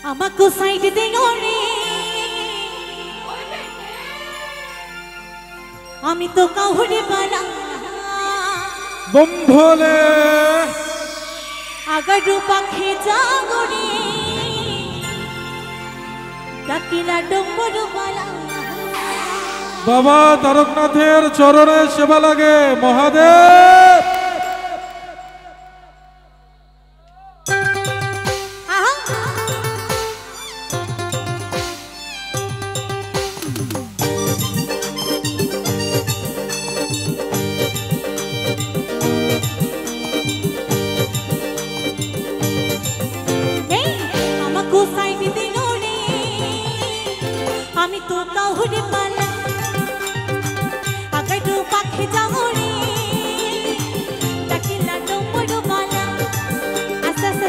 আমাকে সাইড দিও রে আমি তো কাউরে বানা বম ভোলে আগারু পাখি জাগরে ডাকিলা ডম্বর বালা বাবা তারকনাথের চরণে সেবা লাগে মহাদেব। আমি তো কাউরে বানা আগারু পাখি জাগরে ডাকিলা ডম্বর বালা আচ্ছা আচ্ছা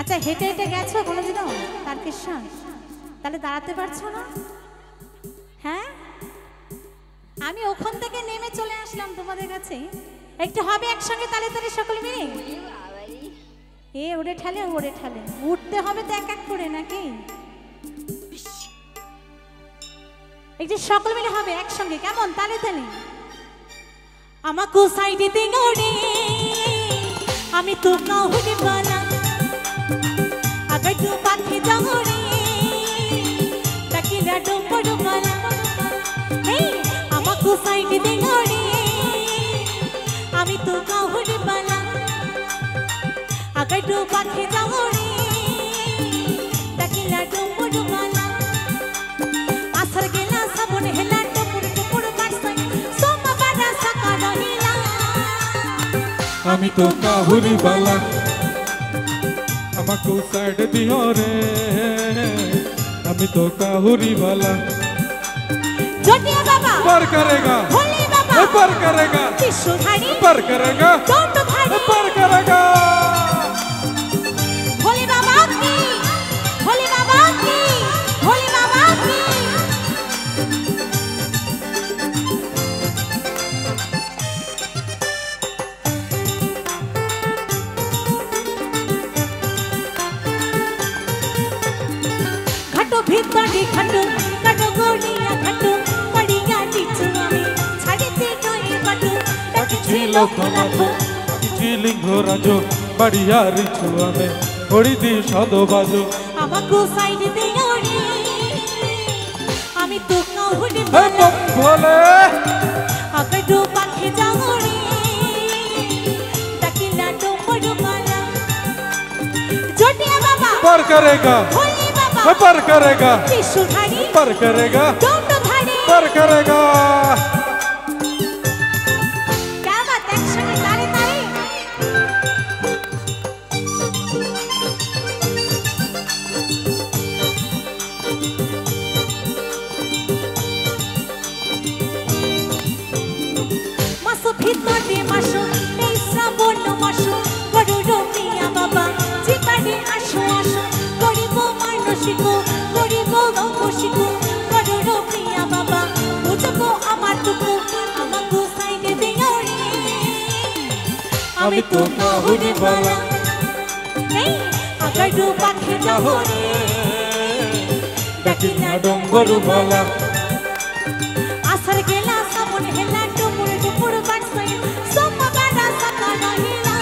আচ্ছা হেঁটে হেঁটে গেছো কোনোদিনও তারকেশ্বর? তাহলে দাঁড়াতে পারছো না? হ্যাঁ আমি ওখান থেকে নেমে চলে আসলাম তোমাদের কাছে, একটু হবে একসঙ্গে তালে তালে সকলে মিলে এ ওরে ঠালে উঠতে হবে তো এক এক করে নাকি? একটু সকল মিলে হবে একসঙ্গে, কেমন তালে তালে? আমাকে সাইডে দিও রে আমি তো কাউরে বানা আগারু পাখি জাগরে ডাকিলা ডম্বর বালা আমাকে সাইডে দিও রে আমি তো কাউরে বানা আগারু পাখি জাগরে ডাকিলা ডম্বর বালা আসার গেলা সাবনে হেলা টপুর টপুর বারসাই সোমা বারা সাকা রহিলা আমি তো কাহুরি বালা আমাকে সাইড দিও রে আমি তো কাহুরি বালা जोटिया बाबा पर करेगा भोले बाबा पर करेगा त्रिशूलधारी पर करेगा दंडधारी पर करेगा भोले बाबा की भोले बाबा की भोले बाबा की घाटो भीतरी घाटो घाटो गोड़िया घाटो पड़िया नीचुआ में छाड़ते नई बाटो কিছু লোকনাথ কিছু লিঙ্গ রাজ বাড়িয়া রিছু আমি হরি দি সদ বাজো আমাকে সাইড দিও রে আমি তো কাউরে হে বানা বম ভোলে আগারু পাখি জাগরে ডাকিলা ডম্বর বালা जोटिया बाबा पर करेगा भोले बाबा पर करेगा त्रिशूलधारी पर करेगा दंडधारी पर करेगा क्या बात একসঙ্গে তালে তালে মাসো ভিতরে মাসো এই শ্রাবণ মাসো গরুর প্রিয়া বাবা জিপারে আসো আসো গরিব মানসিক গরিব গৌশিক গরুর প্রিয়া বাবা বুঝবো আমার টুকু আমাকে সাইডে দিও রে আমি তো কাহুরি বালা এই আগারু পাখি জাগরে ডাকিলা ডম্বর বালা আসার গেলা সাবন হেলা টুপুর টুপুর বারসাই সোমা বারা সাকা রহিলা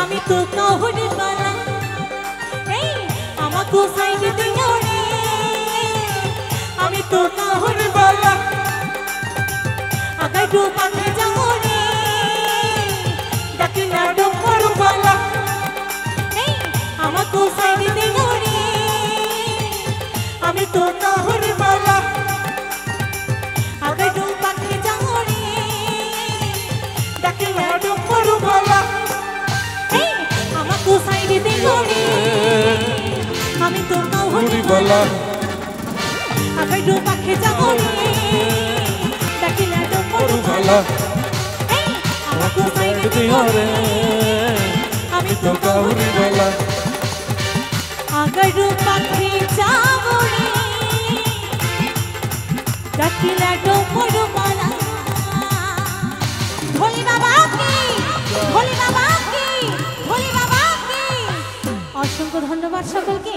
আমি তো কাউরে বানা এই আমাকে সাইড দিও রে আমি তো কাউরে বালা আগারু পাখি জাগরে ডাকিলা ডম্বর বালা এই আমাকে সাইড দিও রে আমি তো কাউরে বালা আগারু পাখি জাগরে ডাকিলা ডম্বর বালা এই আমাকে সাইড দিও রে আমি তো কাউরে বালা আগারু পাখি জাগরে ডাকিলা ডম্বর বালা এই আমাকে সাইড দিও রে আমি তো কাউরে বালা আগারু পাখি জাগরে ডাকিলা ডম্বর বালা भोले बाबा की भोले बाबा की भोले बाबा की অসংখ্য ধন্যবাদ সকলকে।